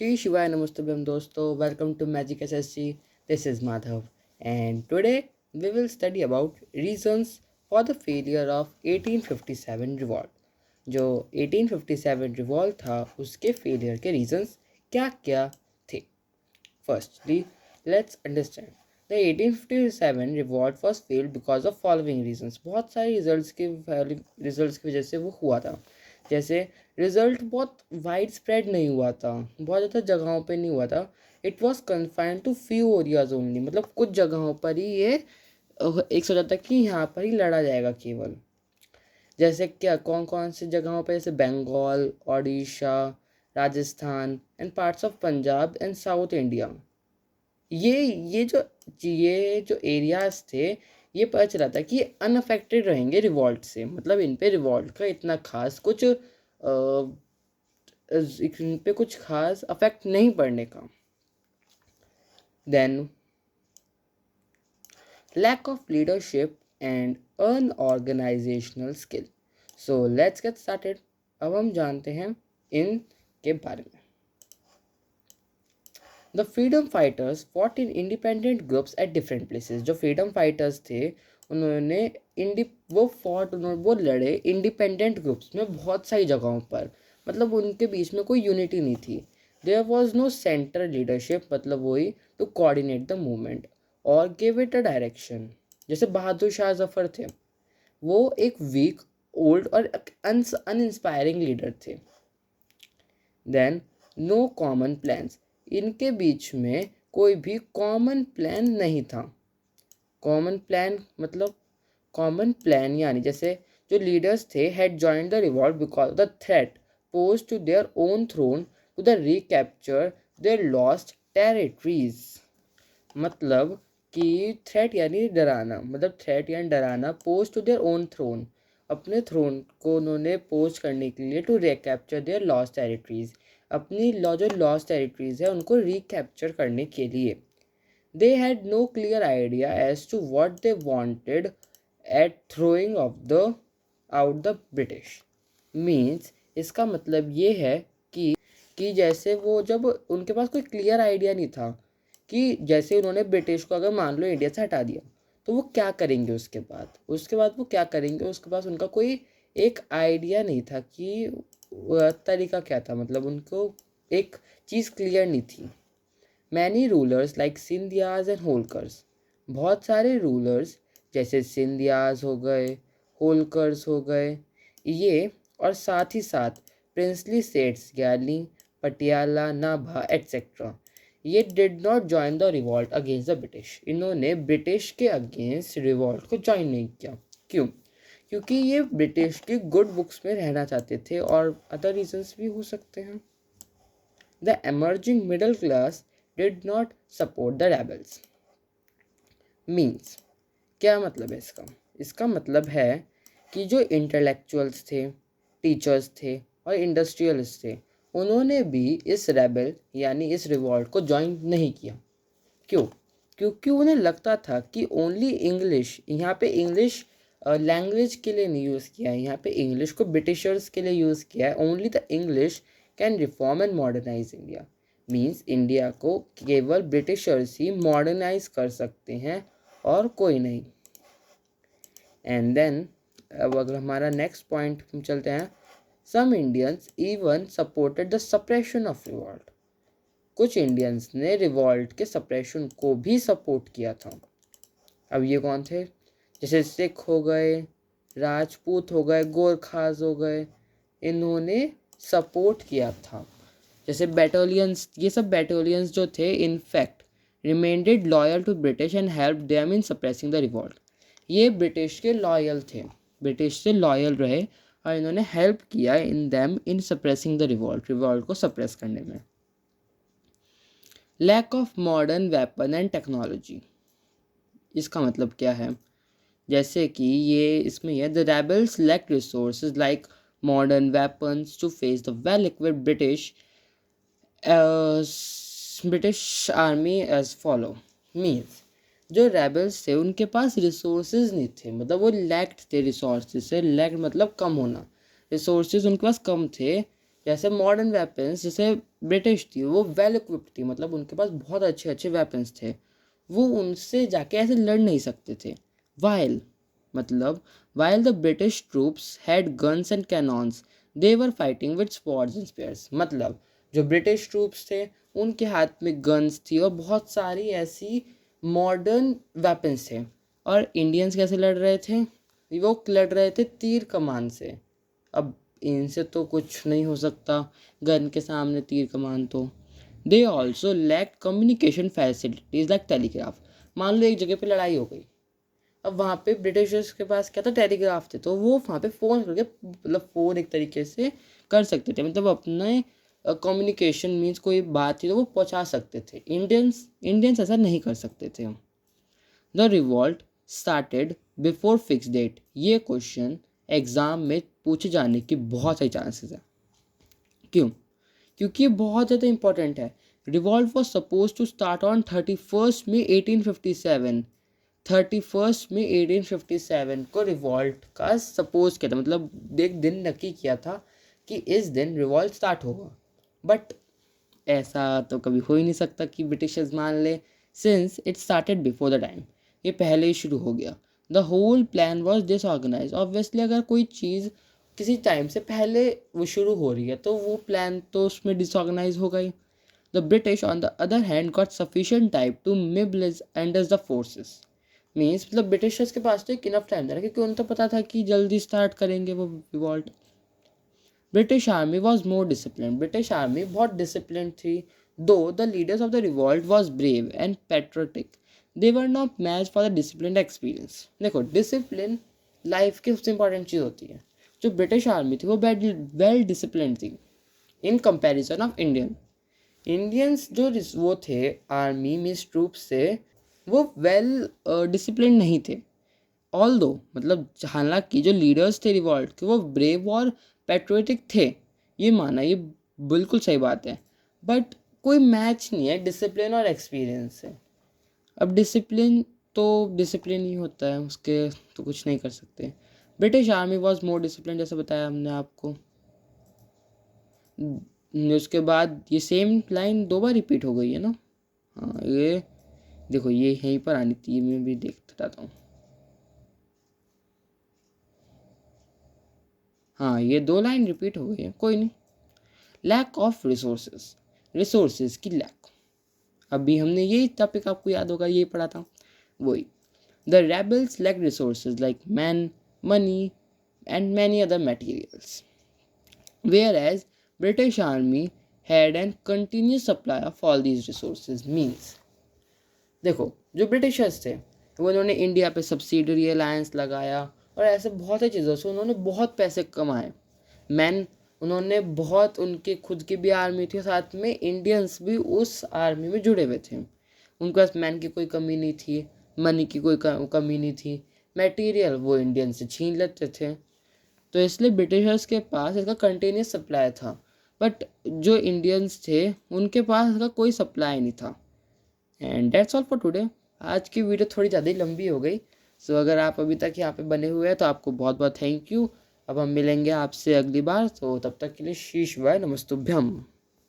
Shri Shivaya Namastabhyam Dosto, welcome to Magic SSC. This is Madhav, and today we will study about reasons for the failure of 1857 revolt. जो 1857 revolt था उसके failure के reasons क्या क्या थे. Firstly, let's understand. The 1857 revolt was failed because of following reasons. बहुत सारे results की वजह से वो हुआ था. जैसे रिजल्ट बहुत वाइड स्प्रेड नहीं हुआ था, बहुत ज़्यादा जगहों पे नहीं हुआ था. It was confined to few areas only, मतलब कुछ जगहों पर ही ये एक सोचा था कि यहाँ पर ही लड़ा जाएगा केवल. जैसे क्या कौन कौन सी जगहों पे, जैसे Bengal, Odisha, Rajasthan and parts of Punjab and south India. ये ये जो एरियाज थे, ये पता चला था कि अनअफेक्टेड रहेंगे रिवॉल्ट से, मतलब इन पे रिवॉल्ट का इतना खास कुछ इन पे कुछ खास अफेक्ट नहीं पड़ने का. Then lack of leadership and unorganisational skill. So let's get started. अब हम जानते हैं इनके बारे में. The freedom fighters fought in independent groups at different places. जो फ्रीडम फाइटर्स थे उन्होंने वो लड़े इंडिपेंडेंट ग्रुप्स में बहुत सारी जगहों पर, मतलब उनके बीच में कोई यूनिटी नहीं थी. There was no central leadership, मतलब वही टू कोऑर्डिनेट द मूवमेंट और गिव इट अ डायरेक्शन. जैसे बहादुर शाह जफर थे, वो एक वीक, ओल्ड और अनइंस्पायरिंग लीडर थे. Then no common plans. इनके बीच में कोई भी कॉमन प्लान नहीं था. कॉमन प्लान यानी जैसे जो लीडर्स थे had joined the revolt because the threat pose to their own throne to the recapture their lost territories. मतलब कि थ्रेट यानी डराना, pose to their own throne, अपने थ्रोन को उन्होंने पोज करने के लिए, to recapture their lost territories, अपनी जो लॉस्ट टेरिटरीज है उनको रिकैप्चर करने के लिए. They had no clear idea as to what they wanted at throwing off the out the British. Means इसका मतलब ये है कि जैसे वो, जब उनके पास कोई क्लियर आइडिया नहीं था कि जैसे उन्होंने ब्रिटिश को अगर मान लो इंडिया से हटा दिया तो वो क्या करेंगे, उसके बाद वो क्या करेंगे, उसके पास उनका कोई एक आइडिया नहीं था कि तरीका क्या था, मतलब उनको एक चीज़ क्लियर नहीं थी. Many rulers like Scindias and Holkars. बहुत सारे रूलर्स जैसे सिंधियाज हो गए, होलकर्स हो गए, ये और साथ ही साथ princely states Gwalior, Patiala, Nabha et cetera, ये did not join the revolt against the British. इन्होंने ब्रिटिश के अगेंस्ट रिवॉल्ट को ज्वाइन नहीं किया. क्यों? क्योंकि ये ब्रिटिश की गुड बुक्स में रहना चाहते थे, और अदर रीजंस भी हो सकते हैं. The emerging middle class did not support the rebels. Means क्या मतलब है इसका मतलब है कि जो इंटेलेक्चुअल्स थे, टीचर्स थे और इंडस्ट्रियलिस्ट थे, उन्होंने भी इस रेबल यानी इस रिवॉल्ट को ज्वाइन नहीं किया. क्यों? क्योंकि उन्हें लगता था कि ओनली इंग्लिश, यहाँ पे इंग्लिश लैंग्वेज के लिए नहीं यूज़ किया है, यहाँ पे इंग्लिश को ब्रिटिशर्स के लिए यूज़ किया है. Only the English can reform and modernise India. Means India को केवल ब्रिटिशर्स ही मॉडर्नाइज कर सकते हैं और कोई नहीं. एंड देन अब अगर हमारा नेक्स्ट पॉइंट हम चलते हैं, some Indians even supported the suppression of revolt. कुछ इंडियंस ने रिवॉल्ट के सप्रेशन को भी सपोर्ट किया था. अब ये कौन थे? जैसे सिख हो गए, राजपूत हो गए, गोरखास हो गए, इन्होंने सपोर्ट किया था. जैसे बैटालियंस, ये सब बैटालियंस जो थे in fact remained loyal to British and help them in suppressing the revolt. ये ब्रिटिश के लॉयल थे, ब्रिटिश से लॉयल रहे और इन्होंने हेल्प किया in them in suppressing the revolt को सप्रेस करने में. Lack of modern weapon and technology. इसका मतलब क्या है? जैसे कि ये इसमें है, the rebels lack resources like modern weapons to face the well equipped British army as follow. Means जो रेबल्स थे उनके पास रिसोर्सेज नहीं थे, मतलब वो लैक्ड थे रिसोर्सेज से. लैक्ड मतलब कम होना, रिसोर्सेज उनके पास कम थे जैसे मॉडर्न वेपन्स जैसे ब्रिटिश थी वो वेल इक्विप्ड थी, मतलब उनके पास बहुत अच्छे अच्छे वेपन्स थे, वो उनसे जाके ऐसे लड़ नहीं सकते थे। वाइल मतलब while the British troops had guns and cannons they were fighting with swords and spears. मतलब जो ब्रिटिश ट्रूप्स थे उनके हाथ में गन्स थी और बहुत सारी ऐसी मॉडर्न वेपन्स थे, और इंडियंस कैसे लड़ रहे थे, वो लड़ रहे थे तीर कमान से। अब इनसे तो कुछ नहीं हो सकता, गन के सामने तीर कमान तो। They also lack communication facilities like telegraph. मान लो एक जगह पे लड़ाई हो गई, अब वहाँ पे ब्रिटिशर्स के पास क्या था, टेलीग्राफ थे, तो वो वहाँ पे फ़ोन करके, मतलब फ़ोन एक तरीके से कर सकते थे, मतलब अपने कम्युनिकेशन मीन्स कोई बात थी तो वो पहुँचा सकते थे। इंडियंस इंडियंस ऐसा नहीं कर सकते थे। The revolt started before fix date. ये क्वेश्चन एग्ज़ाम में पूछे जाने की बहुत सारी चांसेस है। क्यों? क्योंकि ये बहुत ज़्यादा इंपॉर्टेंट है। Revolt was suppose to start on 31 मई 1857। 31 मई 1857 को रिवॉल्ट का सपोज किया था, मतलब एक दिन नक्की किया था कि इस दिन रिवॉल्ट स्टार्ट होगा। बट ऐसा तो कभी हो ही नहीं सकता कि ब्रिटिशर्स मान ले, since it started before the time. ये पहले ही शुरू हो गया। The whole plan was disorganize. Obviously अगर कोई चीज़ किसी टाइम से पहले वो शुरू हो रही है तो वो प्लान तो उसमें डिसऑर्गेनाइज होगा ही। The British on the other hand got sufficient time to mobilise under the forces. Means मतलब ब्रिटिशर्स के पास तो एक इनफ टाइम था क्योंकि उन्हें तो पता था कि जल्दी स्टार्ट करेंगे वो revolt. British army was more discipline. British army बहुत डिसिप्लिन थी। दो the leaders of the revolt was brave and patriotic, they were not match for the discipline experience. देखो डिसिप्लिन लाइफ की सबसे इंपॉर्टेंट चीज़ होती है। जो ब्रिटिश आर्मी थी वो वेल डिसिप्लिन थी in comparison of Indian. Indians जो वो थे आर्मी मीन्स ट्रूप्स से, वो वेल डिसिप्लिन नहीं थे। ऑल दो मतलब हालांकि जो लीडर्स थे रिवॉल्ट के वो ब्रेव और पेट्रियोटिक थे, ये माना, ये बिल्कुल सही बात है, बट कोई मैच नहीं है डिसिप्लिन और एक्सपीरियंस से। अब डिसिप्लिन तो डिसिप्लिन ही होता है, उसके तो कुछ नहीं कर सकते। British army was more discipline, जैसे बताया हमने आपको। उसके बाद ये सेम लाइन दो बार रिपीट हो गई है ना। हाँ ये देखो, ये यहीं पर आनी थी, मैं भी देखता रहता हूँ। हाँ ये दो लाइन रिपीट हो गई है, कोई नहीं। लैक ऑफ रिसोर्सेज, रिसोर्सेज की लैक। अभी हमने यही टॉपिक आपको याद होगा, यही पढ़ा था वही। The rebels lack resources like man, money and many other materials, whereas British army had and continuous supply of all these resources. Means देखो जो ब्रिटिशर्स थे वो उन्होंने इंडिया पे सब्सिडरी अलायंस लगाया और ऐसे बहुत सी चीज़ों से उन्होंने बहुत पैसे कमाए। मैन, उन्होंने बहुत, उनके खुद की भी आर्मी थी, साथ में इंडियंस भी उस आर्मी में जुड़े हुए थे। उनके पास मैन की कोई कमी नहीं थी, मनी की कोई कमी नहीं थी, मटेरियल वो इंडियन से छीन लेते थे। तो इसलिए ब्रिटिशर्स के पास इसका कंटिन्यूस सप्लाई था, बट जो इंडियंस थे उनके पास इसका कोई सप्लाई नहीं था। And that's all for today. आज की वीडियो थोड़ी ज़्यादा ही लंबी हो गई, सो अगर आप अभी तक यहाँ पे बने हुए हैं तो आपको बहुत बहुत थैंक यू। अब हम मिलेंगे आपसे अगली बार, तो तब तक के लिए शीश वाय नमस्तुभ्यम।